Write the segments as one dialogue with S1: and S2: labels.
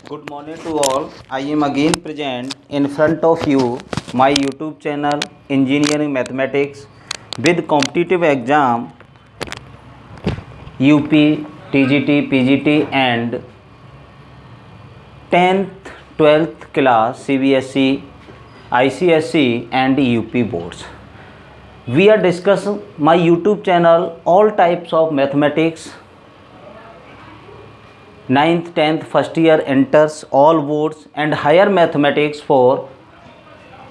S1: Good morning to all. I am again present in front of you my YouTube channel Engineering Mathematics with competitive exam UP, TGT, PGT and 10th, 12th class CBSE, ICSE and UP boards. We are discussing my YouTube channel all types of mathematics. 9th 10th first year enters all boards and higher mathematics for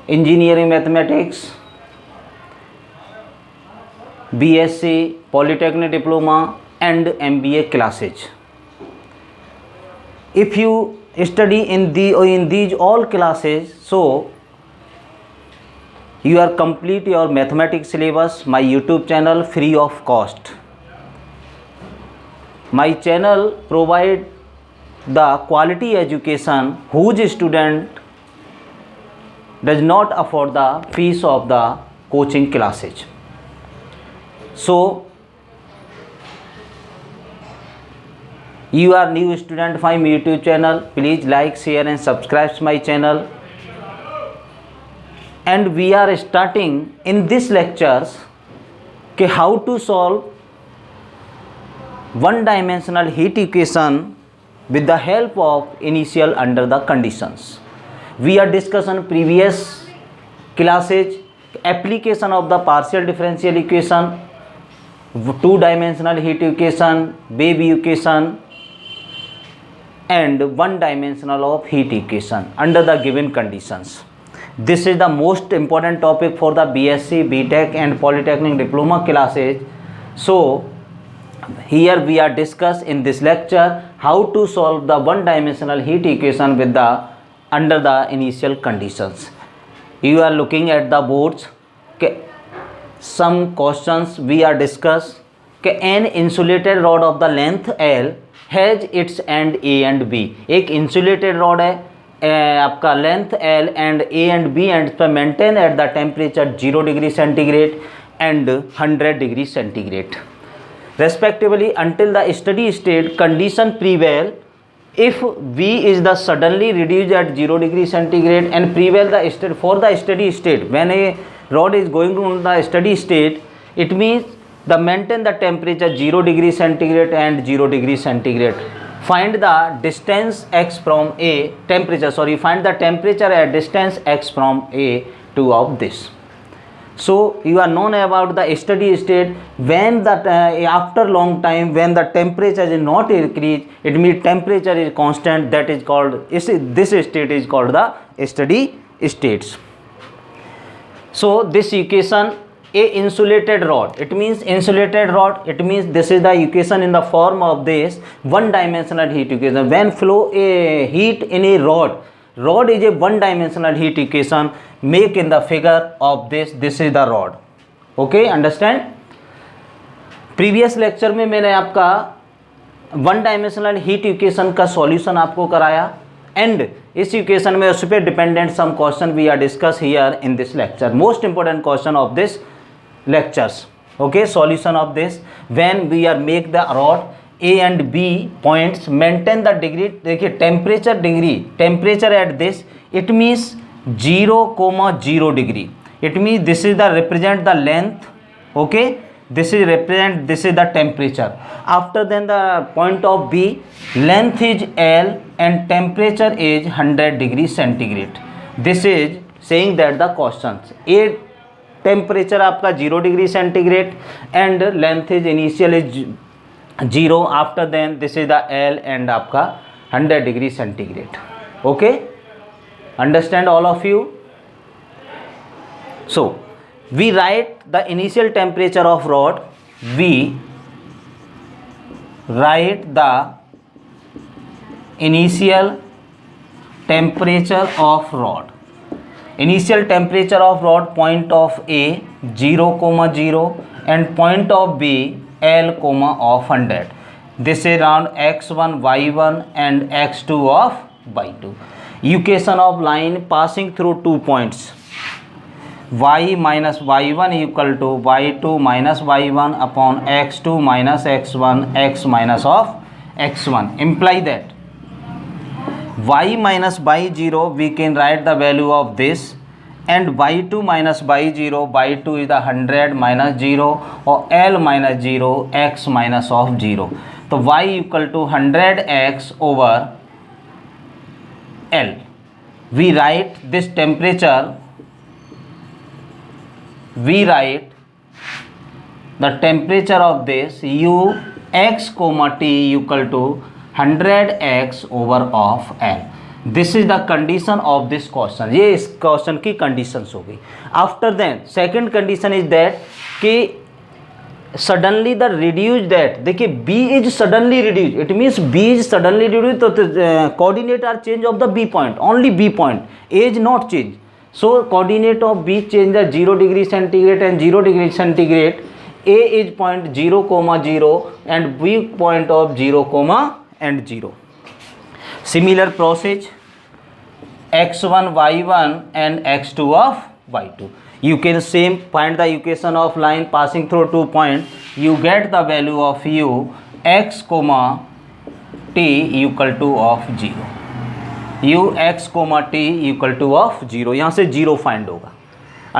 S1: engineering mathematics, BSc, polytechnic diploma and MBA classes. If you study in these all classes, so you are complete your mathematics syllabus my YouTube channel free of cost. My channel provide the quality education whose student does not afford the fees of the coaching classes. So you are new student my YouTube channel, please like, share and subscribe my channel. And we are starting in this lectures how to solve one dimensional heat equation with the help of initial under the conditions. We are discussing previous classes application of the partial differential equation, two dimensional heat equation, wave equation and one dimensional of heat equation under the given conditions. This is the most important topic for the BSc, BTech and polytechnic diploma classes. So here we are discuss in this lecture how to solve the one dimensional heat equation with the under the initial conditions. You are looking at the boards. Some questions we are discuss. An insulated rod of the length L has its end A and B. एक insulated rod है आपका length L and A and B end पर maintain at the temperature 0 degree centigrade and 100 degree centigrade respectively until the steady state condition prevail. If V is the suddenly reduced at 0 degree centigrade and prevail the state for the steady state, when a rod is going to the steady state, it means the maintain the temperature 0 degree centigrade and 0 degree centigrade. Find the distance x from A find the temperature at distance x from A to of this. So you are known about the steady state when the after long time when the temperature is not increased, it means temperature is constant, that is called this state is called the steady states. So this equation a insulated rod, it means insulated rod, it means this is the equation in the form of this one dimensional heat equation. When flow a heat in a rod is a one dimensional heat equation make in the figure of this is the rod. Okay, understand. Previous lecture में मैंने आपका one dimensional heat equation का solution आपको कराया and इस equation में उस पर dependent some question we are discuss here in this lecture. Most important question of this lectures. Okay, solution of this when we are make the rod A and B points maintain the degree. देखिए temperature at this it means 0,0 degree. It means this is the represent the length. Okay, this is the temperature. After then the point of B, length is L and temperature is 100 degree centigrade. This is saying that the questions A temperature आपका 0 degree centigrade and length is initial is 0. After then this is the L and आपका 100 degree centigrade. Okay, understand all of you. So we write the initial temperature of rod. We write the initial temperature of rod. Initial temperature of rod point of A 0,0 and point of B L, of 100. This is around x1 y1 and x2 of y2. Equation of line passing through 2 points. Y minus y1 equal to y2 minus y1 upon x2 minus x1 x minus of x1. Imply that y minus y0 we can write the value of this, and y2 minus y0, y2 is the 100 minus 0 or l minus 0 x minus of 0. तो y equal to 100x over L. We write this temperature, we write the temperature of this u x comma t equal to 100x over of L. This is the condition of this question. ये इस question की conditions हो गई. After then second condition is that कि suddenly the reduce that, देखिए B is suddenly reduce, it means B is suddenly reduce, तो coordinate are change of the B point, only B point, A is not change. So coordinate of B change the 0 degree centigrade and 0 degree centigrade. A is point 0, 0 and B point of 0, and 0. Similar process x1 y1 and x2 of y2. You can same find the equation of line passing through 2 points. You get the value of u x comma t equal to of 0. u x comma t equal to of 0. यहाँ से 0 find होगा.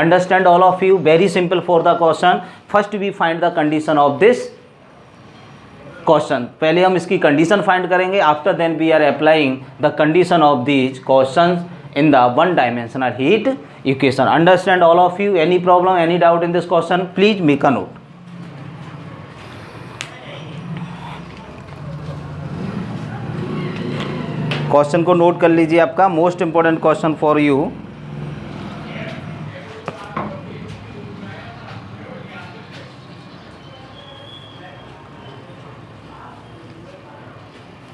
S1: Understand all of you? Very simple for the question. First we find the condition of this question. पहले हम इसकी condition find करेंगे. After then we are applying the condition of these questions in the one dimensional heat equation. Understand all of you? Any problem, any doubt in this question? Please make a note. Question को note कर लीजिए. आपका most important question for you.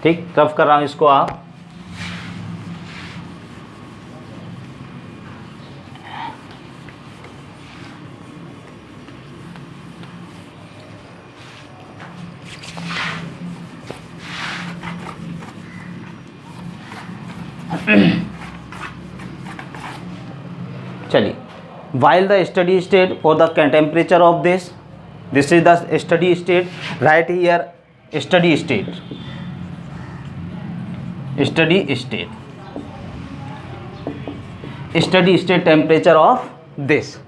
S1: ठीक, rough कर रहा हूं इसको आप. चलिए, while the steady state for the temperature of this is the steady state. Right here steady state, steady state temperature of this.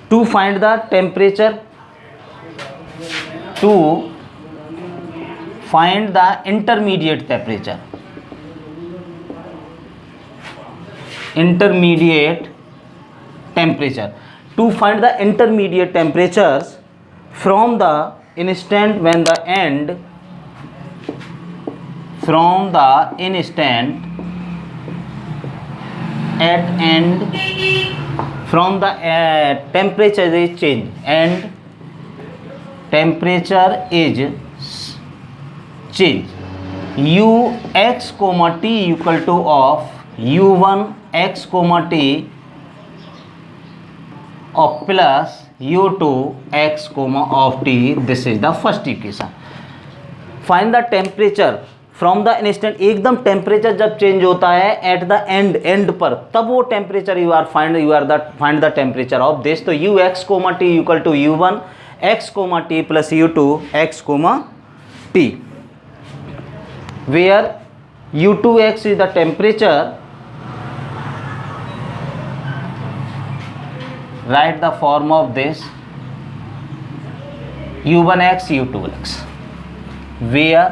S1: To find the temperature, to find the intermediate temperature, to find the intermediate temperatures from the instant when the end, from the instant at end, from the temperature is change and temperature is change, u x comma t equal to of u1 x comma t of plus u2 x comma of t. This is the first equation. Find the temperature from the instant. एकदम temperature जब change होता है at the end पर, तब वो temperature find the temperature of this. तो u x comma t equal to u one x comma t plus u two x comma t, where u two x is the temperature. Right the form of this u1x u2x, where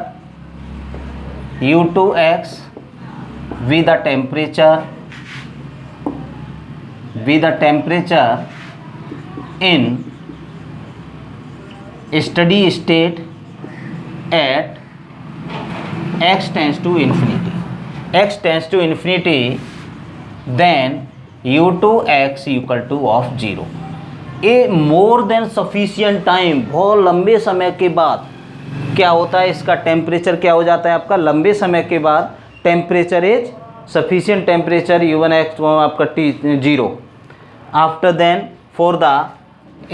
S1: u2x with the temperature in steady state at x tends to infinity, then u2x equal to of 0. A more than sufficient time, बहुत लंबे समय के बाद क्या होता है, इसका temperature क्या हो जाता है आपका, लंबे समय के बाद temperature is sufficient temperature u1x आपका t 0. After then for the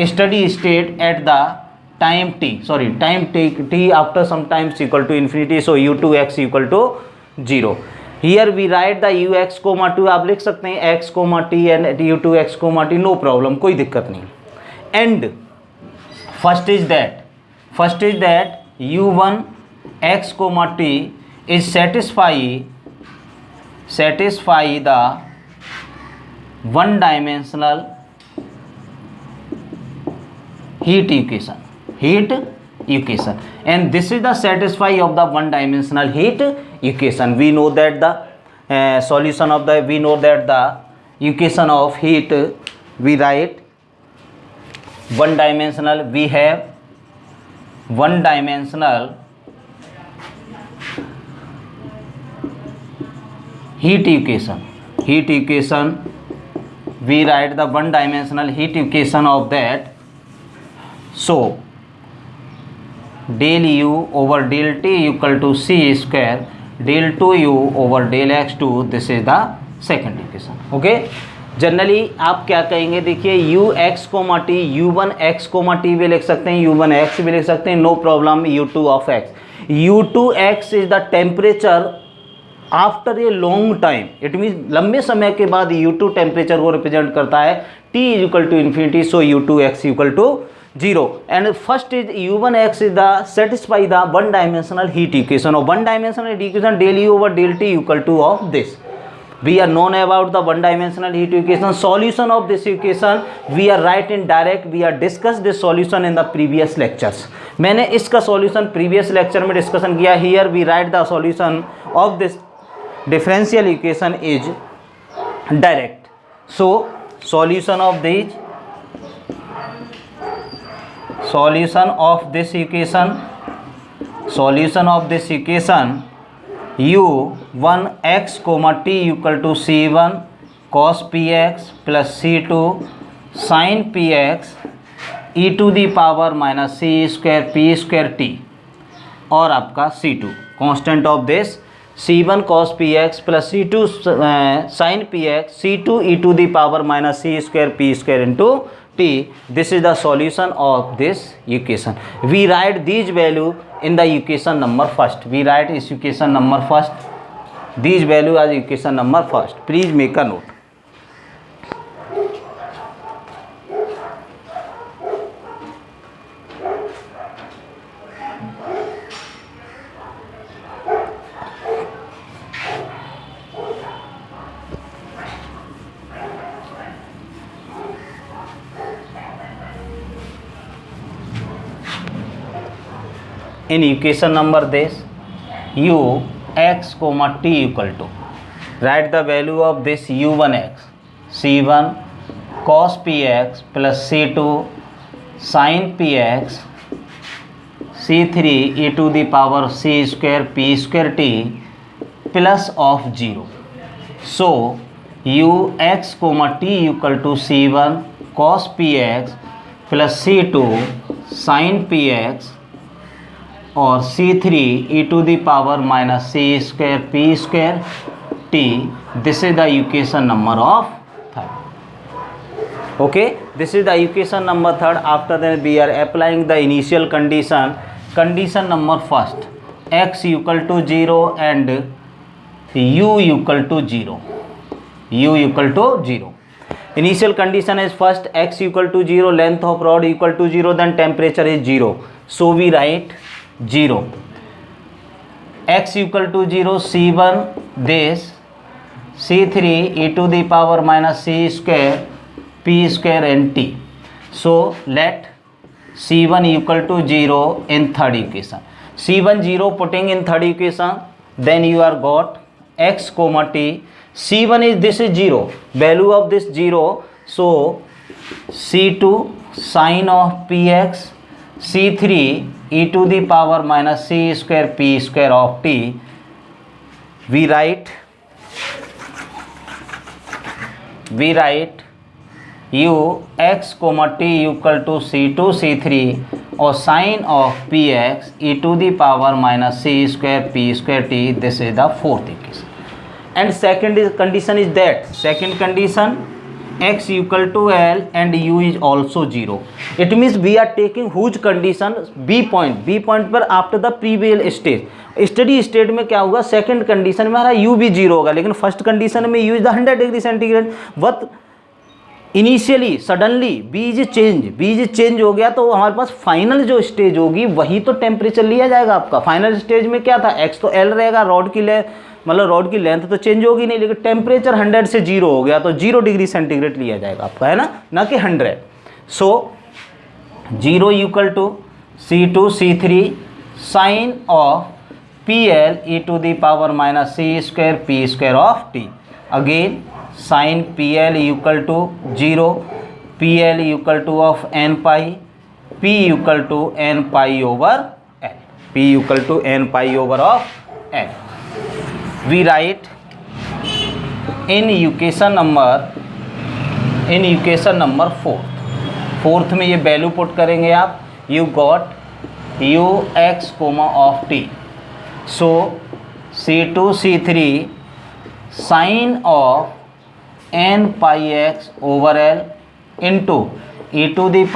S1: steady state at the time t after some times equal to infinity, so u2x equal to 0. Here we write the ux comma 2, आप लिख सकते हैं x comma t and u2x comma t, no problem, कोई दिक्कत नहीं. And first is that u1 x comma t is satisfy satisfy the one dimensional heat equation, and this is the satisfy of the one dimensional heat equation. We know that the solution of the, we know that the equation of heat, we write one dimensional, we have one dimensional heat equation, we write the one dimensional heat equation of that. So del u over del t equal to c square del 2u over del x2, this is the second equation. Okay, generally आप क्या कहेंगे, देखिए u x comma t, u one x comma t भी लिख सकते हैं, you one x भी लिख सकते हैं, no problem. U two of x, u two x is the temperature after a long time, it means लंबे समय के बाद यू टू टेम्परेचर को रिप्रेजेंट करता है. T is equal to infinity, so u two x equal to 0. And first is u1x is the satisfy the one dimensional heat equation, or one dimensional heat equation del u over del t equal to of this. We are known about the one dimensional heat equation. Solution of this equation we are write in direct. We are discussed this solution in the previous lectures. मैंने इसका solution previous lecture में discussion किया. Here we write the solution of this differential equation is direct. So solution of this equation u1x comma t equal to c1 cos px plus c2 sin px e to the power minus c square p square t, और आपका c2 constant of this c1 cos px plus c2 sin px c2 e to the power minus c square p square into t. This is the solution of this equation. We write these value in the equation number first. We write this equation number first. These value as equation number first. Please make a note. In equation number this u x comma t equal to, write the value of this u1x c1 cos px plus c2 sin px c3 e to the power c square p square t plus of 0. So u x comma t equal to c1 cos px plus c2 sin px और c3 e to the power minus c square p square t. This is the equation number of third. Okay, this is the equation number third. After that we are applying the initial condition. Condition number first, x equal to 0 and u equal to 0. U equal to 0. Initial condition is first x equal to 0, length of rod equal to 0, then temperature is 0. So we write 0, x equal to 0, c1 this, c3 e to the power minus c square p square and t. So let c1 equal to 0 in third equation. c1 0 putting in third equation, then you are got x comma t. c1 is, this is 0, value of this 0, so c2 sin of px, c3 e to the power minus c square p square of t. We write u x comma t equal to c2 c3 or sin of px e to the power minus c square p square t. This is the fourth equation. And second is condition is that, second condition x equal to L and u is also 0. It means we are taking whose condition, B point पर after the previous stage, steady state में क्या होगा, second condition में हमारा u भी 0 होगा, लेकिन first condition में u is the 100 degree centigrade. What initially suddenly बीज चेंज हो गया, तो हमारे पास फाइनल जो स्टेज होगी वही तो टेम्परेचर लिया जाएगा आपका. फाइनल स्टेज में क्या था, x तो L रहेगा, रॉड की मतलब रॉड की लेंथ तो चेंज होगी नहीं, लेकिन टेम्परेचर 100 से 0 हो गया तो 0 डिग्री सेंटीग्रेड लिया जाएगा आपका, है ना कि 100। So 0 equal to C2C3 sine of PL e⁻⁻c² p² of t। Again sine PL equal to 0, PL equal to of n pi, P equal to n pi over L, P equal to n pi over of L। We write in equation number fourth में ये value put करेंगे आप। You got ux of t, so C2C3 sine of n pi x over L into e⁻⁻n²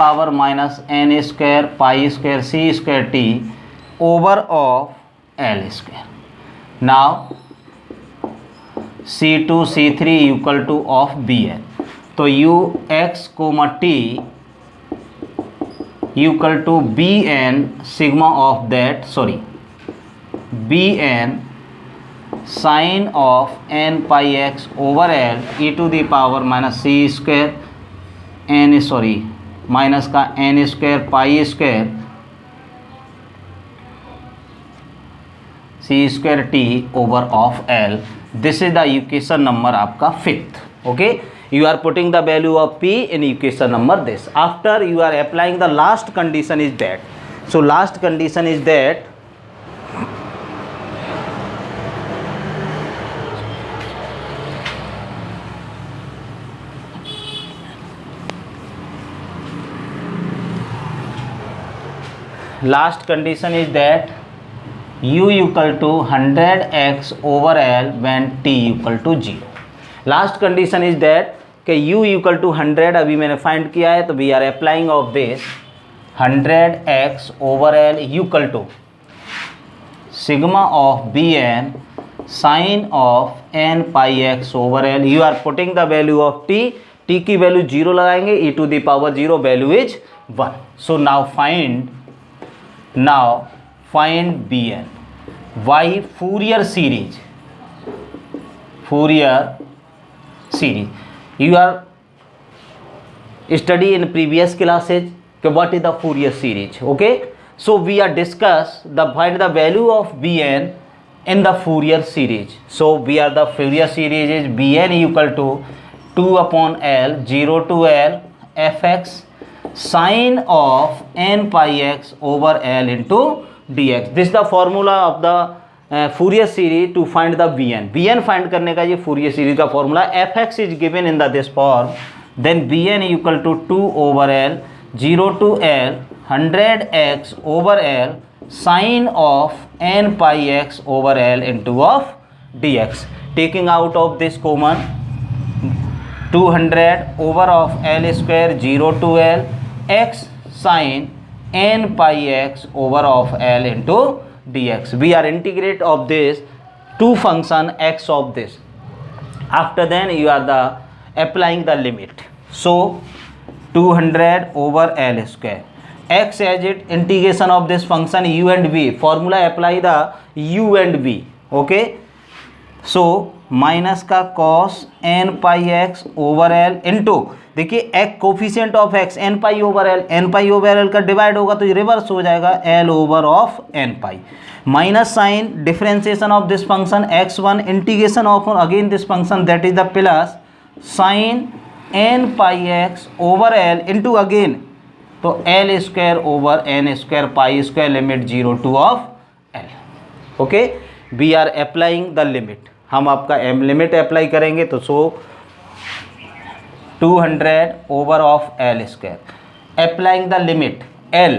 S1: pi c² t over of L²। Now C2C3 equal to of Bn, तो ux t equal to Bn sigma of that, sorry Bn sine of n pi x over L e⁻⁻c² n, sorry minus का n² pi c² t over of L। This is the equation number आपका 5th। Okay, you are putting the value of P in equation number this. After you are applying the last condition is that, so last condition is that u equal to 100x over L when t equal to 0। Last condition is that कि u equal to 100 अभी मैंने find किया है, तो we are applying of this 100x over L equal to sigma of Bn sine of n pi x over L। You are putting the value of t, t की value 0 लगाएंगे, e⁻0 value is 1। So now find Bn। Why Fourier series, you are study in previous classes what is the Fourier series। okay, so we are discuss the find the value of Bn in the Fourier series। so we are the Fourier series is Bn equal to 2 upon L 0 to L fx sine of n pi x over L into dx। this is the formula of the Fourier series to find the Bn find करने का ये Fourier series का formula. fx is given in the this form, then Bn equal to 2 over L 0 to L 100x over L sine of n pi x over L into of dx। Taking out of this common 200 over of L² 0 to L x sine n pi x over of L into dx। we are integrate of this two function x of this। after then you are the applying the limit। so 200 over L² x as it integration of this function u and v, formula apply the u and v। okay, so minus का cos n pi x over L into, देखिए एक coefficient of x n pi over L का divide होगा तो ये reverse हो जाएगा L over of n pi, minus sine differentiation of this function x1 integration of again this function that is the plus sine n pi x over L into again तो L² over n² पाई² limit 0 to of L। Okay, we are applying the limit, हम आपका m limit apply करेंगे तो so 200 over of L² applying the limit L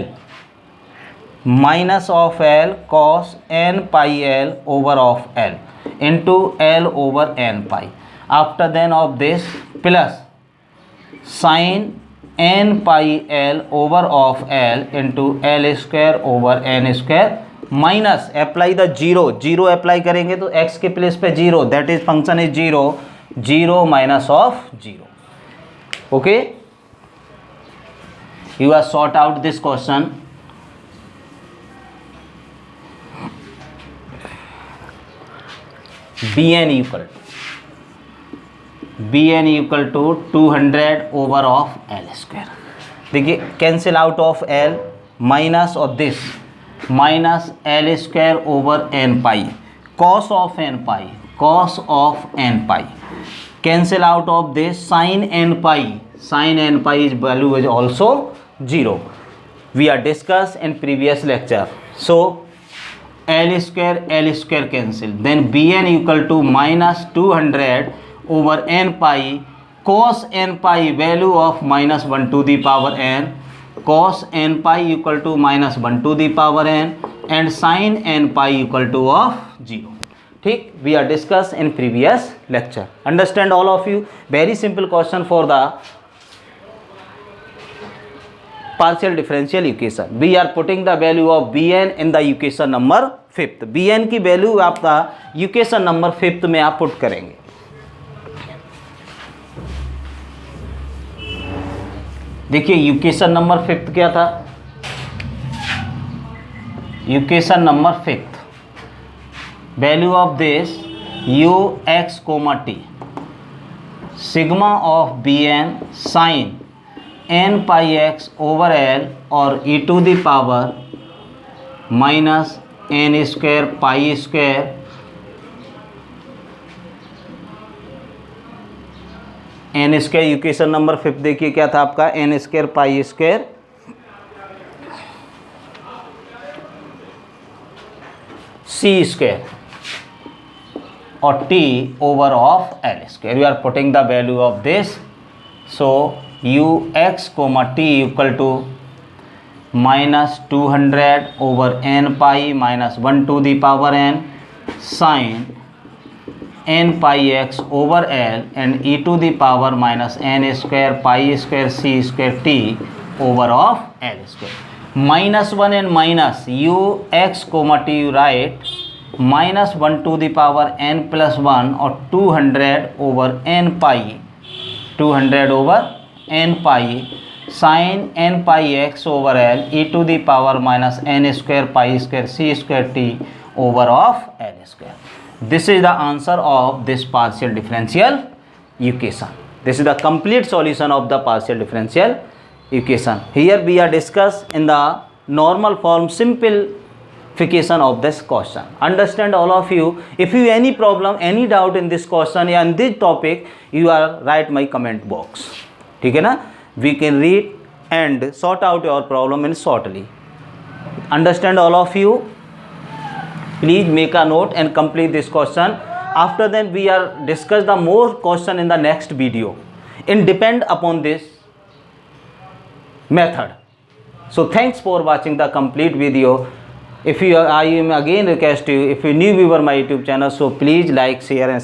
S1: minus of L cos n pi L over of L into L over n pi. After then of this plus sine n pi L over of L into L² over n² minus apply the zero apply करेंगे तो x के place पे 0, that is function is 0 minus of 0। Okay, you are sort out this question. bn equal to 200 over of l square. देखिए cancel out of l minus और this minus L square over n pi cos of n pi cancel out of this sine n pi is value is also 0. We are discussed in previous lecture. So L square cancel. Then Bn equal to minus 200 over n pi cos n pi value of minus 1 to the power n. Cos n pi equal to minus 1 to the power n and sin n pi equal to of 0. ठीक, we are discussed in previous lecture. Understand all of you? Very simple question for the partial differential equation. We are putting the value of Bn in the equation number 5th. Bn की value आपका equation number 5th में आप put करेंगे. देखिए equation number 5th क्या था. Equation number 5th value of this u x, t sigma of Bn sine n pi x over l और e to the power minus n square pi square n square. Equation number 5 देखिए क्या था आपका n square pi square c square और t over of l square. You are putting the value of this. So u x, t equal to minus 200 over n pi minus 1 to the power n sin n pi x over l and e to the power minus n square pi square c square t over of l square. Minus 1 and minus u x, t you write minus 1 to the power n plus 1 or 200 over n pi 200 over n pi sin n pi x over l e to the power minus n square pi square c square t over of l square. This is the answer of this partial differential equation. This is the complete solution of the partial differential equation. Here we are discussed in the normal form simplification of this question. Understand all of you. If you any problem, any doubt in this question or in this topic, you are write my comment box. ठीक है ना. We can read and sort out your problem in shortly. Understand all of you? Please make a note and complete this question. After that we are discuss the more question in the next video and depend upon this method. So thanks for watching the complete video. If you I am again request you, if you new viewer my YouTube channel, so please like, share and